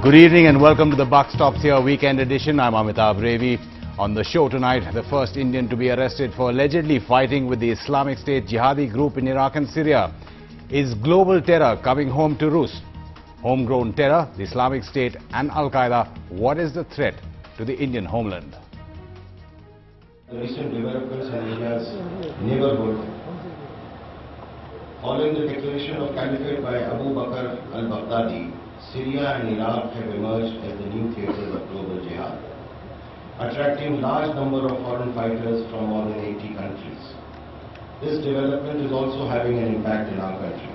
Good evening and welcome to the Buck Stops Here weekend edition. I'm Amitabh Revi. On the show tonight, the first Indian to be arrested for allegedly fighting with the Islamic State jihadi group in Iraq and Syria. Is global terror coming home to roost? Homegrown terror, the Islamic State and Al-Qaeda, what is the threat to the Indian homeland? The recent developments in India's neighborhood, following the declaration of caliphate by Abu Bakr al-Baghdadi, Syria and Iraq have emerged as the new theaters of global jihad, attracting large number of foreign fighters from more than 80 countries. This development is also having an impact in our country.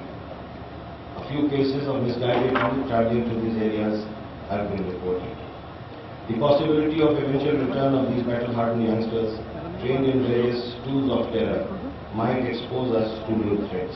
A few cases of misguided youth traveling to these areas have been reported. The possibility of eventual return of these battle-hardened youngsters trained in various tools of terror might expose us to new threats.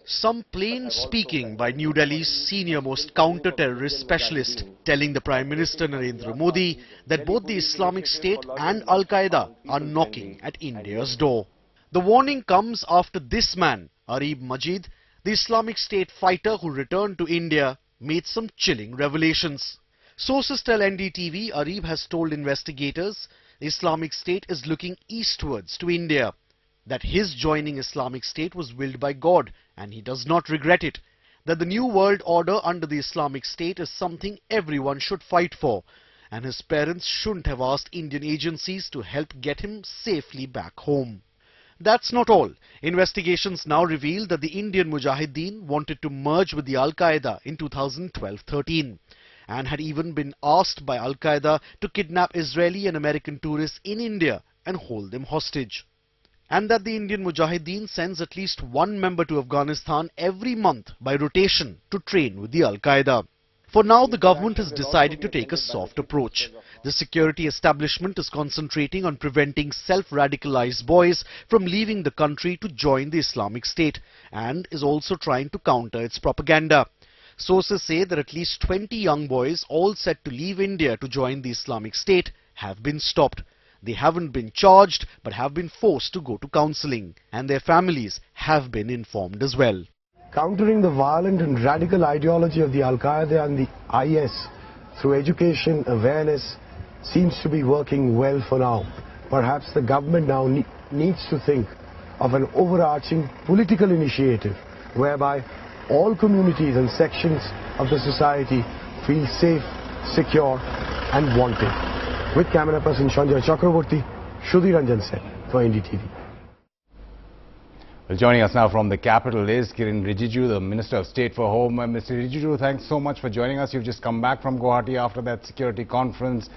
Some plain speaking by New Delhi's senior-most counter-terrorist specialist telling the Prime Minister Narendra Modi that both the Islamic State and Al-Qaeda are knocking at India's door. The warning comes after this man, Arib Majid, the Islamic State fighter who returned to India, made some chilling revelations. Sources tell NDTV Arib has told investigators the Islamic State is looking eastwards to India, that his joining Islamic State was willed by God and he does not regret it, that the new world order under the Islamic State is something everyone should fight for, and his parents shouldn't have asked Indian agencies to help get him safely back home. That's not all. Investigations now reveal that the Indian Mujahideen wanted to merge with the Al-Qaeda in 2012-13 and had even been asked by Al-Qaeda to kidnap Israeli and American tourists in India and hold them hostage. And that the Indian Mujahideen sends at least one member to Afghanistan every month by rotation to train with the Al-Qaeda. For now, the government has decided to take a soft approach. The security establishment is concentrating on preventing self-radicalized boys from leaving the country to join the Islamic State and is also trying to counter its propaganda. Sources say that at least 20 young boys, all set to leave India to join the Islamic State, have been stopped. They haven't been charged but have been forced to go to counselling, and their families have been informed as well. Countering the violent and radical ideology of the Al-Qaeda and the IS through education, awareness, seems to be working well for now. Perhaps the government now needs to think of an overarching political initiative whereby all communities and sections of the society feel safe, secure and wanted. With camera person Sanjay Chakraborty, Shudhi Ranjan Sen for NDTV. Well, joining us now from the capital is Kiren Rijiju, the Minister of State for Home. Mr. Rijiju, thanks so much for joining us. You've just come back from Guwahati after that security conference.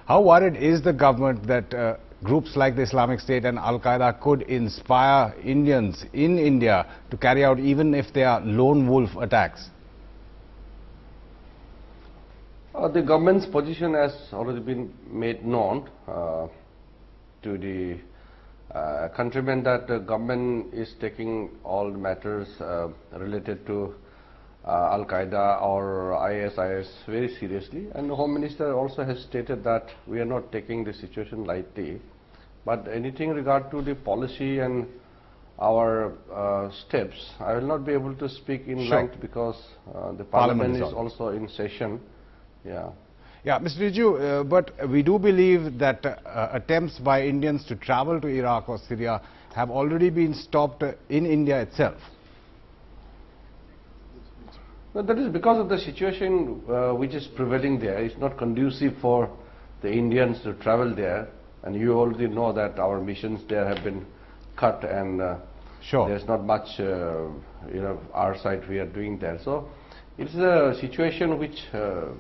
How worried is the government that groups like the Islamic State and Al-Qaeda could inspire Indians in India to carry out even if they are lone wolf attacks? The government's position has already been made known to the countrymen that the government is taking all matters related to Al-Qaeda or ISIS very seriously, and the Home Minister also has stated that we are not taking the situation lightly. But anything regard to the policy and our steps, I will not be able to speak in length because the Parliament is also in session. Yeah, Mr. Riju, but we do believe that attempts by Indians to travel to Iraq or Syria have already been stopped in India itself. No, that is because of the situation which is prevailing there. It's not conducive for the Indians to travel there, and you already know that our missions there have been cut, and there's not much our side we are doing there. So it's a situation which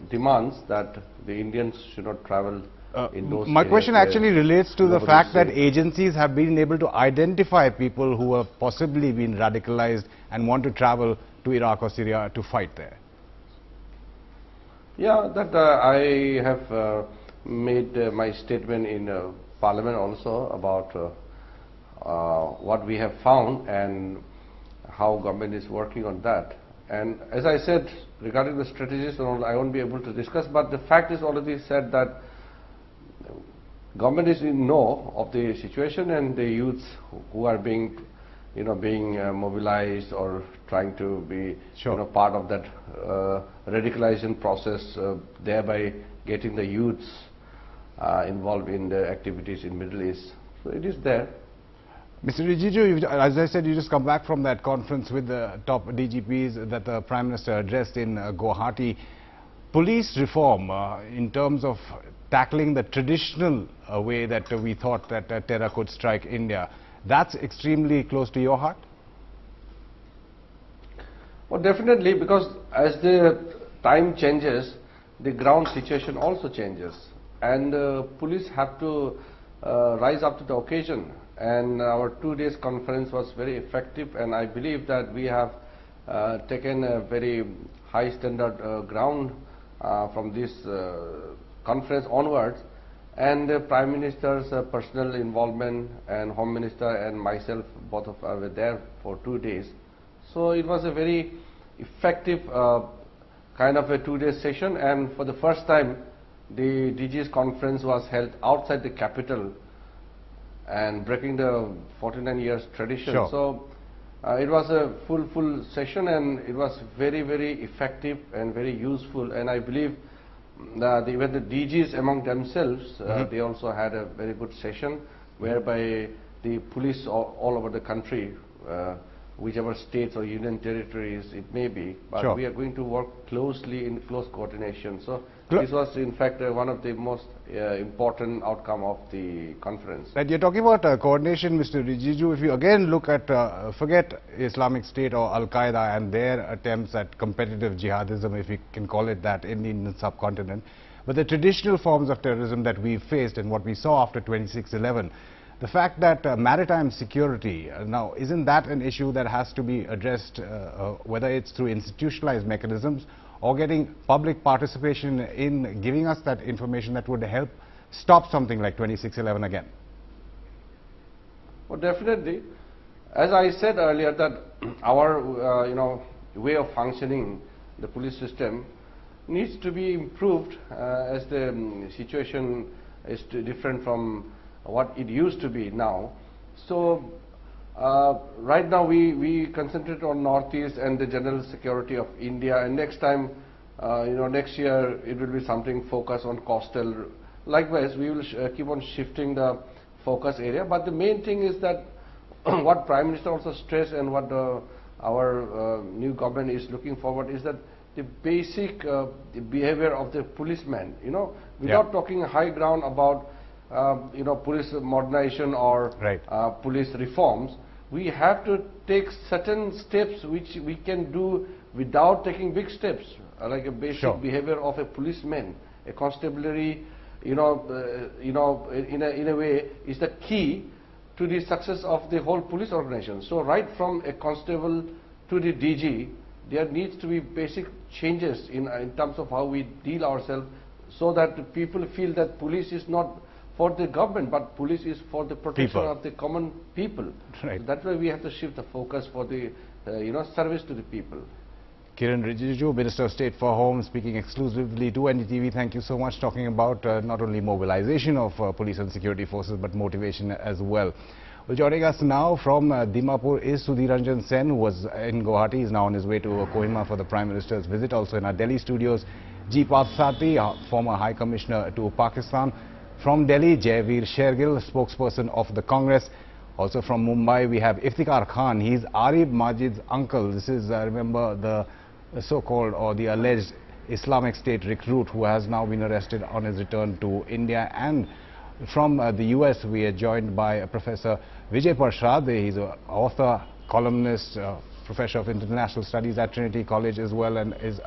demands that the Indians should not travel in those My question actually relates to the fact that safe. agencies have been able to identify people who have possibly been radicalized and want to travel to Iraq or Syria to fight there. Yeah, that I have made my statement in Parliament also about what we have found and how government is working on that. And as I said, regarding the strategies and all, I won't be able to discuss, but the fact is already said that government is in know of the situation, and the youths who are being being mobilized or trying to be Sure. part of that radicalization process, thereby getting the youths involved in the activities in Middle East. So it is there. Mr. Rijiju, as I said, you just come back from that conference with the top DGPs that the Prime Minister addressed in Guwahati. Police reform in terms of tackling the traditional way that we thought that terror could strike India, that's extremely close to your heart? Well, definitely, because as the time changes, the ground situation also changes, and police have to rise up to the occasion. And our 2 days conference was very effective, and I believe that we have taken a very high standard ground from this conference onwards, and the Prime Minister's personal involvement and Home Minister and myself, both of us were there for 2 days. So it was a very effective kind of a 2-day session, and for the first time the DG's conference was held outside the capital and breaking the 49 years tradition. Sure. So it was a full session, and it was very effective and very useful, and I believe that even the DGs among themselves, they also had a very good session, whereby the police all over the country, whichever states or union territories it may be, but Sure. we are going to work closely in close coordination. So this was in fact one of the most important outcome of the conference. Right, you're talking about coordination, Mr. Rijiju. If you again look at, forget Islamic State or Al-Qaeda and their attempts at competitive jihadism, if we can call it that, in the Indian subcontinent, but the traditional forms of terrorism that we faced and what we saw after 26/11, the fact that maritime security, now isn't that an issue that has to be addressed, whether it's through institutionalized mechanisms or getting public participation in giving us that information that would help stop something like 26/11 again? Well, definitely. As I said earlier, that our way of functioning, the police system, needs to be improved as the situation is different from what it used to be now. So right now we concentrate on Northeast and the general security of India, and next time, next year it will be something focused on coastal. Likewise, we will keep on shifting the focus area, but the main thing is that what Prime Minister also stressed, and what our new government is looking forward, is that the basic behavior of the policeman, without talking high ground about police modernization or Right. police reforms, we have to take certain steps which we can do without taking big steps, like a basic Sure. behavior of a policeman. A constabulary, in a way, is the key to the success of the whole police organization. So right from a constable to the DG, there needs to be basic changes in terms of how we deal ourselves, so that people feel that police is not for the government, but police is for the protection People. of the common people. Right. So that's why we have to shift the focus for the service to the people. Kiran Rijiju, Minister of State for Home, speaking exclusively to NDTV. Thank you so much, talking about not only mobilization of police and security forces, but motivation as well. Well, joining us now from Dimapur is Sudhiranjan Sen, who was in Guwahati. He is now on his way to Kohima for the Prime Minister's visit. Also in our Delhi studios, G. Pathsati, former High Commissioner to Pakistan. From Delhi, Jaiveer Shergill, spokesperson of the Congress. Also from Mumbai, we have Iftikhar Khan. He's Arif Majid's uncle. This is, remember, the so-called or the alleged Islamic State recruit who has now been arrested on his return to India. And from the US, we are joined by Professor Vijay Parshad. He's an author, columnist, professor of international studies at Trinity College as well, and is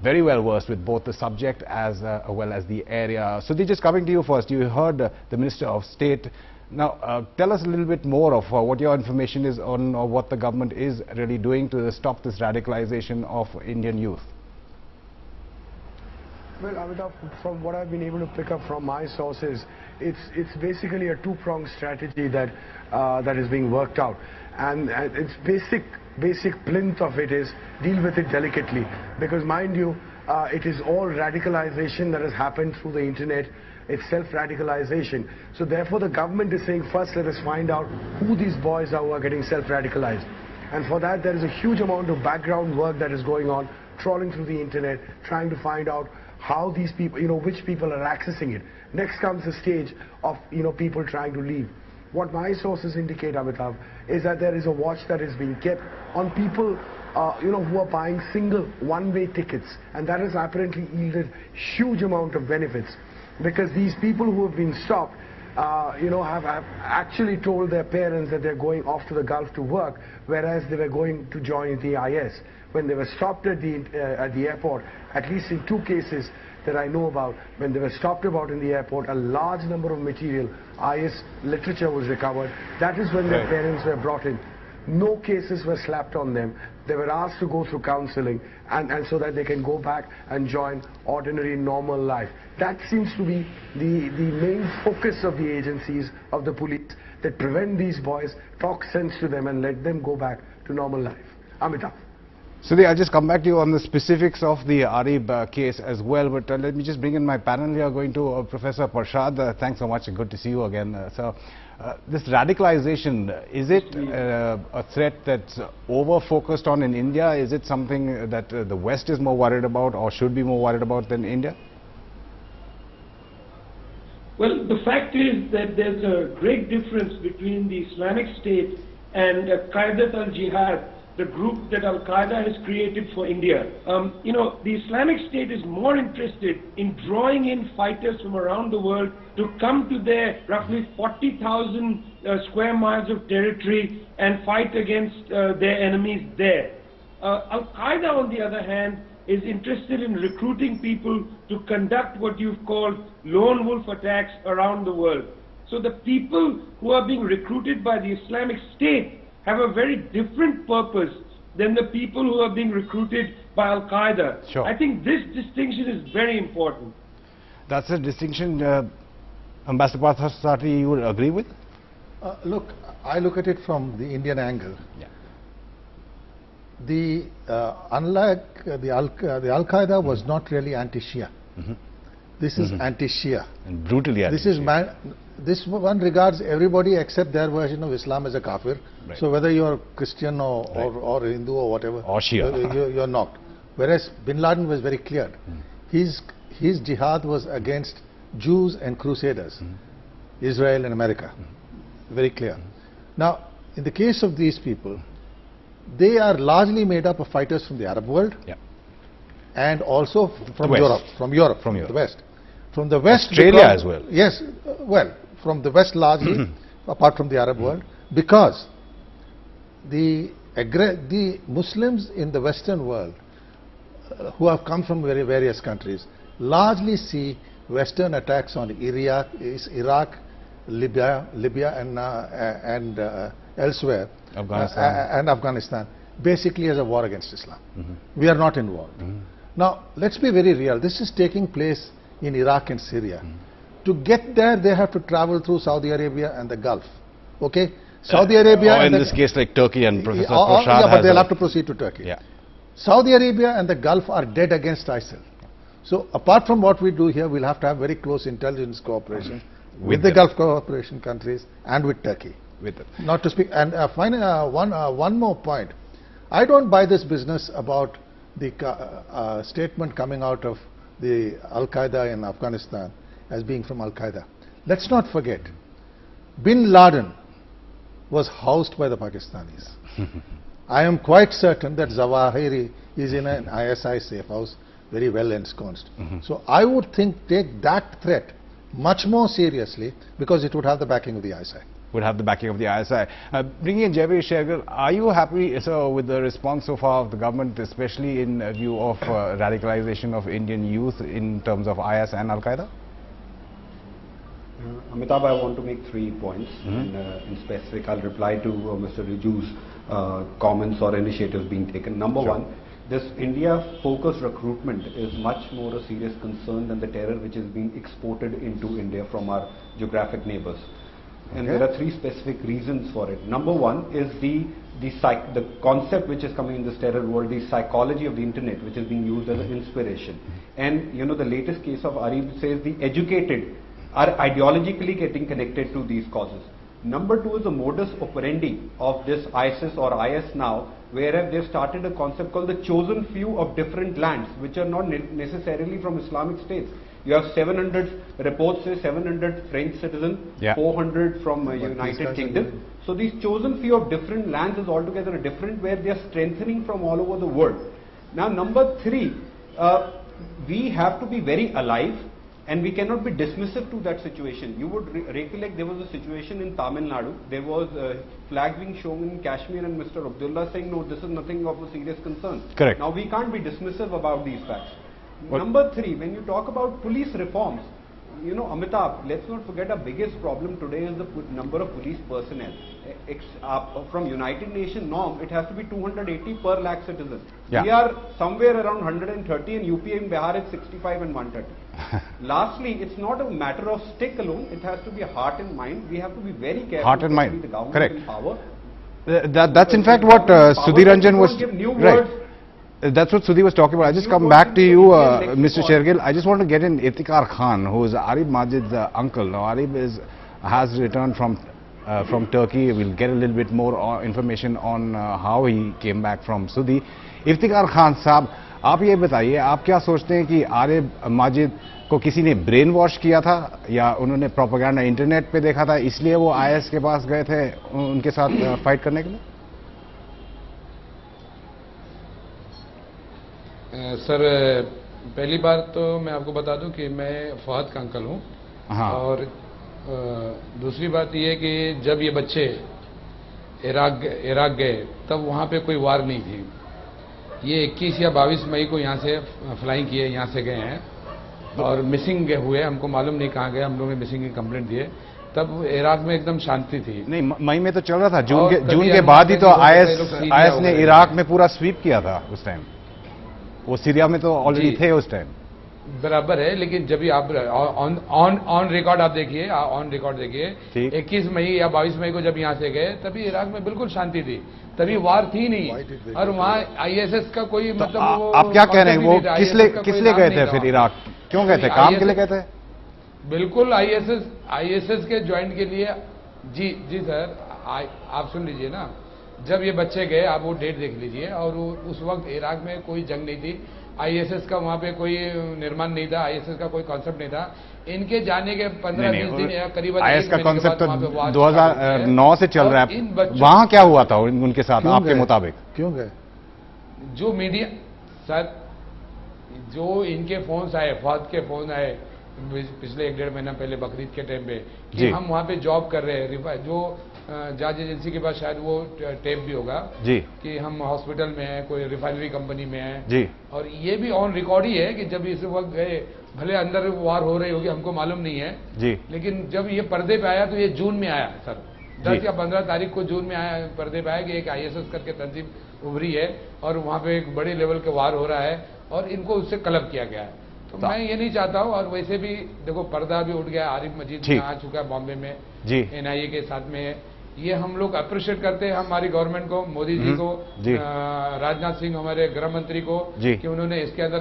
very well versed with both the subject as well as the area. So, just coming to you first, you heard the Minister of State. Now, tell us a little bit more of what your information is on what the government is really doing to stop this radicalization of Indian youth. Well, Amitabh, from what I've been able to pick up from my sources, it's basically a two-pronged strategy that that is being worked out, and its basic plinth of it is deal with it delicately, because mind you, it is all radicalization that has happened through the internet. It's self-radicalization. So therefore the government is saying, first let us find out who these boys are who are getting self-radicalized. And for that there is a huge amount of background work that is going on, trawling through the internet, trying to find out how these people, which people are accessing it. Next comes the stage of, people trying to leave. What my sources indicate, Amitav, is that there is a watch that is being kept on people who are buying single one-way tickets, and that has apparently yielded huge amount of benefits, because these people who have been stopped have actually told their parents that they're going off to the Gulf to work, whereas they were going to join the IS. When they were stopped at the airport, at least in 2 cases that I know about, when they were stopped about in the airport, a large number of material, IS literature was recovered. That is when their parents were brought in. No cases were slapped on them. They were asked to go through counseling and so that they can go back and join ordinary normal life. That seems to be the main focus of the agencies, of the police, that prevent these boys, talk sense to them and let them go back to normal life. Amitav. Sudhi, I'll just come back to you on the specifics of the Arib case as well, but let me just bring in my panel here, going to Professor Parshad. Thanks so much, good to see you again. This radicalization, is it a threat that's over-focused on in India? Is it something that the West is more worried about or should be more worried about than India? Well, the fact is that there's a great difference between the Islamic State and Qaidat al-Jihad, the group that Al-Qaeda has created for India. The Islamic State is more interested in drawing in fighters from around the world to come to their roughly 40,000 square miles of territory and fight against their enemies there. Al-Qaeda, on the other hand, is interested in recruiting people to conduct what you've called lone wolf attacks around the world. So the people who are being recruited by the Islamic State have a very different purpose than the people who are being recruited by Al-Qaeda. Sure. I think this distinction is very important. That's a distinction Ambassador Pathasati, you would agree with? Look, I look at it from the Indian angle. Yeah. Unlike the Al-Qaeda was not really anti-Shia. This is anti-Shia. And brutally anti-Shia. This one regards everybody except their version of Islam as a kafir. Right. So whether you are Christian or Hindu or whatever, or Shia, you're not. Whereas Bin Laden was very clear. His jihad was against Jews and Crusaders, Israel and America. Very clear. Now, in the case of these people, they are largely made up of fighters from the Arab world, and also from Europe, the West. From the West, Australia as well. Yes, well, from the West largely, apart from the Arab world, because the Muslims in the Western world who have come from various countries largely see Western attacks on Iraq, Libya and elsewhere, Afghanistan, basically as a war against Islam. We are not involved. Now, let's be very real. This is taking place in Iraq and Syria. To get there, they have to travel through Saudi Arabia and the Gulf. Okay? Saudi Arabia... Or in this case like Turkey and Professor Prashad but they'll have to proceed to Turkey. Yeah. Saudi Arabia and the Gulf are dead against ISIL. So apart from what we do here, we'll have to have very close intelligence cooperation with the Gulf cooperation countries and with Turkey. Not to speak... And one more point. I don't buy this business about the statement coming out of the Al-Qaeda in Afghanistan as being from Al-Qaeda. Let's not forget, Bin Laden was housed by the Pakistanis. I am quite certain that Zawahiri is in an ISI safe house, very well ensconced. So I would take that threat much more seriously, because it would have the backing of the ISI. Would have the backing of the ISI. Bringing in Jaiveer, Shergill, are you happy with the response so far of the government, especially in view of radicalization of Indian youth in terms of IS and Al-Qaeda? Amitabh, I want to make 3 points. And, in specific, I'll reply to Mr. Riju's comments or initiatives being taken. Number one, this India-focused recruitment is much more a serious concern than the terror which is being exported into India from our geographic neighbors. and there are three specific reasons for it. Number one is the concept which is coming in this terror world, the psychology of the internet, which is being used as an inspiration. And you know, the latest case of Arif says the educated are ideologically getting connected to these causes. Number two is the modus operandi of this ISIS or IS now, where they've started a concept called the chosen few of different lands, which are not necessarily from Islamic states. You have 700 reports, say 700 French citizens, 400 from United Kingdom. So these chosen few of different lands is altogether a different, where they are strengthening from all over the world. Now number three, we have to be very alive, and we cannot be dismissive to that situation. You would recollect there was a situation in Tamil Nadu. There was a flag being shown in Kashmir and Mr. Abdullah saying, no, this is nothing of a serious concern. Correct. Now we can't be dismissive about these facts. Number three, when you talk about police reforms, you know, Amitabh, let's not forget our biggest problem today is the number of police personnel. From United Nations norm, it has to be 280 per lakh citizens. We are somewhere around 130, and UP and Bihar is 65 and 130. Lastly, it's not a matter of stick alone, it has to be a heart and mind. We have to be very careful. Heart and mind, the government correct. in power. That's in fact what Sudhiranjan was... Right. That's what Sudhi was talking about. I just come back to you, Mr. Shergill. I just want to get in Iftikhar Khan, who is Arif Majid's uncle. Now, Arif has returned from Turkey. We'll get a little bit more information on how he came back from Sudhi. Iftikhar Khan साहब, आप ये बताइए, आप क्या सोचते हैं कि आरिफ माजिद को किसी ने ब्रेन वॉश किया था, या उन्होंने प्रोपेगेंडा इंटरनेट पे देखा था, इसलिए वो आईएस के पास गए थे उनके साथ फाइट करने के लिए? सर, पहली बात तो मैं आपको बता दूं कि मैं फहद का अंकल हूं। और दूसरी बात ये कि जब ये बच्चे इराक गए तब वहां पे कोई वार नहीं थी। ये 21 या 22 मई को यहां से फ्लाइंग किए, यहां से गए हैं और मिसिंग हुए। हमको मालूम नहीं कहां गए। हम लोगों ने मिसिंग की कंप्लेंट दिए। तब इराक में एकदम शांति थी। नहीं, मई में तो चल रहा था। जून के बाद ही तो आईएस ने इराक में पूरा स्वीप किया था उस टाइम। वो सीरिया में तो ऑलरेडी थे उस टाइम। बराबर है, लेकिन जब भी आप ऑन रिकॉर्ड आप देखिए, 21 मई या 22 मई को जब यहाँ से गए तभी इराक में बिल्कुल शांति थी, तभी वार थी नहीं। और वहाँ आईएसएस का कोई मतलब आप क्या कह रहे हैं, वो किस लिए गए थे फिर इराक? क्यों गए थे? काम के लिए गए थे? बिल्कुल आईएसएस के ज्वाइन के लिए। जी सर, आप सुन लीजिए ना, जब ये बच्चे गए, आप वो डेट देख लीजिए, और उस वक्त इराक में कोई जंग नहीं थी। आईएसएस का वहां पे कोई निर्माण नहीं था, आईएसएस का कोई कॉन्सेप्ट नहीं था। इनके जाने के 15-20 दिन या करीबन आईएस का कॉन्सेप्ट तो 2009 से चल रहा है। वहां क्या हुआ था उनके साथ आपके मुताबिक? क्यों गए? जो मीडिया सर, जो इनके फोन आए, फौज के फोन आए पिछले 1-1.5 महीना पहले बकरीद के टाइम पे कि हम वहां पे जॉब कर रहे हैं। जो जांच एजेंसी के पास शायद वो टेप भी होगा जी, कि हम हॉस्पिटल में हैं, कोई रिफाइनरी कंपनी में हैं जी। और ये भी ऑन रिकॉर्ड ही है कि जब इस वक्त गए, भले अंदर वार हो रही होगी, हमको मालूम नहीं है जी, लेकिन जब ये पर्दे पे आया तो ये जून में आया सर। 10 या 15 तारीख को जून में आया, पर्दे पे आया कि एक आईएसएस करके तंजीम उभरी है और वहां पे एक बड़े लेवल के वार हो रहा है और इनको उससे क्लब किया गया है। तो मैं ये नहीं चाहता हूँ। और वैसे भी देखो, पर्दा भी उठ गया। आरिफ मजीद आ चुका है बॉम्बे में जी, एनआईए के साथ में। ये हम लोग अप्रिशिएट करते हैं हमारी गवर्नमेंट को, मोदी जी को, राजनाथ सिंह हमारे गृह मंत्री को, कि उन्होंने इसके अंदर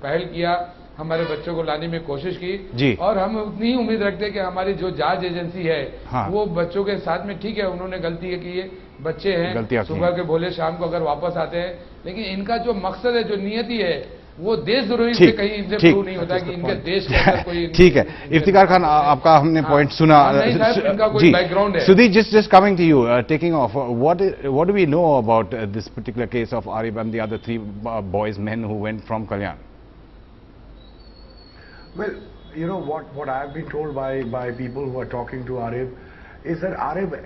पहल किया, हमारे बच्चों को लाने में कोशिश की। और हम उतनी ही उम्मीद रखते हैं कि हमारी जो जांच एजेंसी है वो बच्चों के साथ में, ठीक है उन्होंने गलती है कि ये बच्चे हैं, सुबह के बोले शाम को अगर वापस आते हैं, लेकिन इनका जो मकसद है, जो नियति है, वो देशद्रोही से कहीं इनसे प्रूव नहीं होता कि इनके देश के अंदर कोई। ठीक है इफ्तिखार खान, आपका हमने पॉइंट सुना। इनका कोई बैकग्राउंड है। Sudhi, just coming to you, taking off, what do we know about this particular case of Arif and the other 3 boys, men who went from Kalyan? Well, you know what I've been told by people who are talking to Arif is that Arif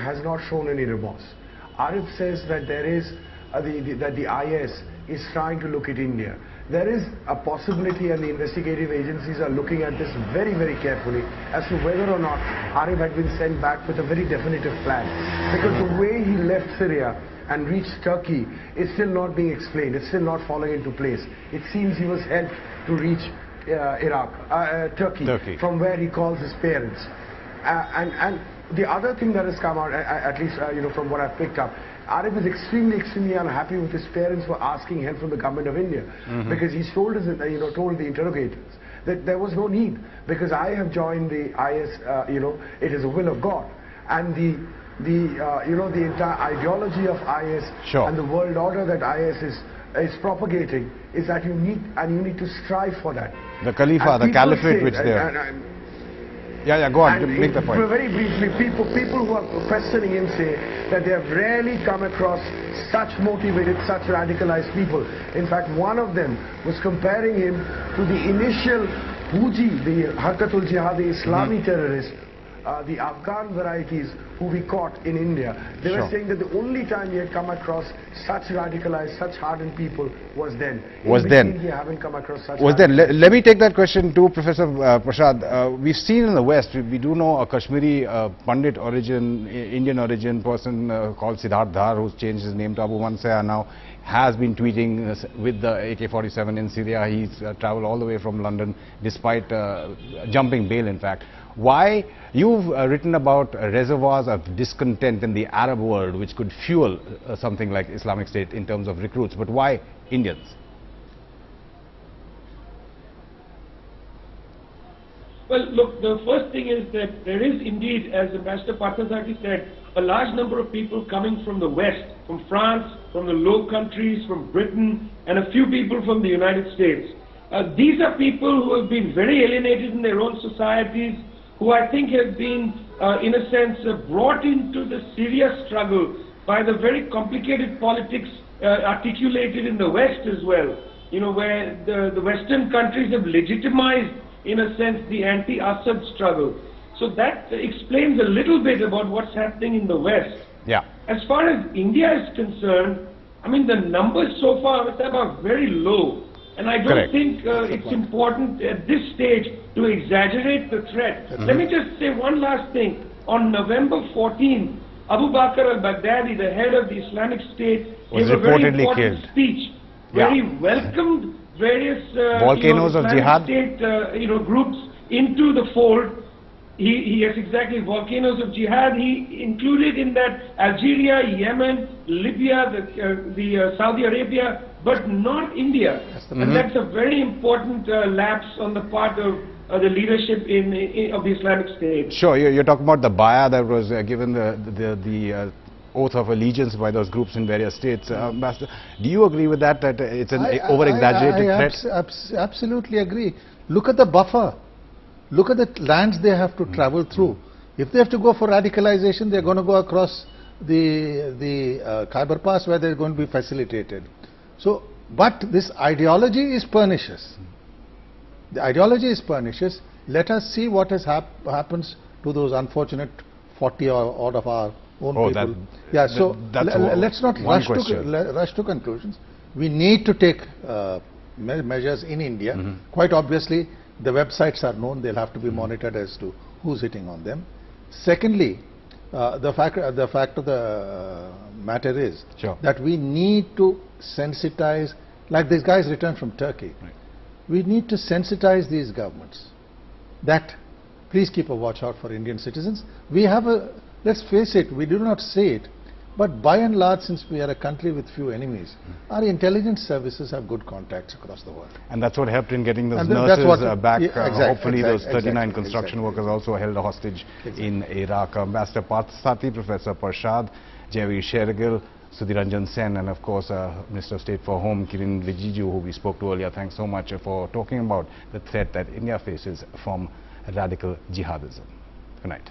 has not shown any remorse. Arif says that there is that the IS is trying to look at India. There is a possibility, and the investigative agencies are looking at this very, very carefully as to whether or not Arif had been sent back with a very definitive plan. Because the way he left Syria and reached Turkey is still not being explained. It's still not falling into place. It seems he was helped to reach Turkey, from where he calls his parents. And the other thing that has come out, at least from what I've picked up, Arif is extremely unhappy with his parents for asking help from the government of India, because he's told us, told the interrogators that there was no need, because I have joined the IS, it is the will of God, and the entire ideology of IS and the world order that IS is propagating is that you need to strive for that. The Khalifa, the caliphate which they are. Yeah, go on, make the point. Very briefly, people who are questioning him say that they have rarely come across such motivated, such radicalized people. In fact, one of them was comparing him to the initial Huji, the Harkatul Jihad, the Islami terrorist, the Afghan varieties who we caught in India. They were saying that the only time he had come across such radicalized, such hardened people was then. He haven't come across such. Let me take that question to Professor Prashad. We've seen in the West, we do know a Kashmiri Pandit origin, Indian origin person called Siddharth Dhar, who's changed his name to Abu Mansaya now, has been tweeting with the AK-47 in Syria. He's traveled all the way from London despite jumping bail, in fact. Why? You've written about reservoirs of discontent in the Arab world which could fuel something like Islamic State in terms of recruits, but why Indians? Well, look, the first thing is that there is indeed, as Ambassador Parthasarathy said, a large number of people coming from the West, from France, from the Low Countries, from Britain, and a few people from the United States. These are people who have been very alienated in their own societies, who I think have been, in a sense, brought into the Syria struggle by the very complicated politics articulated in the West as well, where the Western countries have legitimized, in a sense, the anti-Assad struggle. So that explains a little bit about what's happening in the West. Yeah. As far as India is concerned, I mean, the numbers so far are very low. And I don't think it's important at this stage to exaggerate the threat. Let me just say one last thing. On November 14, Abu Bakr al-Baghdadi, the head of the Islamic State, gave a very important speech where he welcomed various volcanoes of jihad State groups into the fold. Yes, exactly, volcanoes of jihad. He included in that Algeria, Yemen, Libya, the Saudi Arabia, but not India. And that's a very important lapse on the part of the leadership of the Islamic State. Sure, you're talking about the bayah that was given the oath of allegiance by those groups in various states. Ambassador, do you agree with that it's an over-exaggerated threat? Absolutely agree. Look at the buffer. Look at the lands they have to travel through. If they have to go for radicalization, they're going to go across the Khyber Pass, where they're going to be facilitated. So, but this ideology is pernicious. The ideology is pernicious. Let us see what happens to those unfortunate 40 odd of our own people. Let's not rush to conclusions. We need to take measures in India. Quite obviously, the websites are known. They'll have to be monitored as to who's hitting on them. Secondly, the fact of the matter is that we need to sensitize, like these guys returned from Turkey. We need to sensitize these governments that please keep a watch out for Indian citizens. We have let's face it, we do not say it, but by and large, since we are a country with few enemies, our intelligence services have good contacts across the world. And that's what helped in getting those nurses back. Hopefully those 39 construction workers also held hostage in Iraq. Ambassador Parthasarathy, Professor Prashad, Jaiveer Shergill, Sudhiranjan Sen, and of course Minister of State for Home Kiren Rijiju, who we spoke to earlier. Thanks so much for talking about the threat that India faces from radical jihadism. Good night.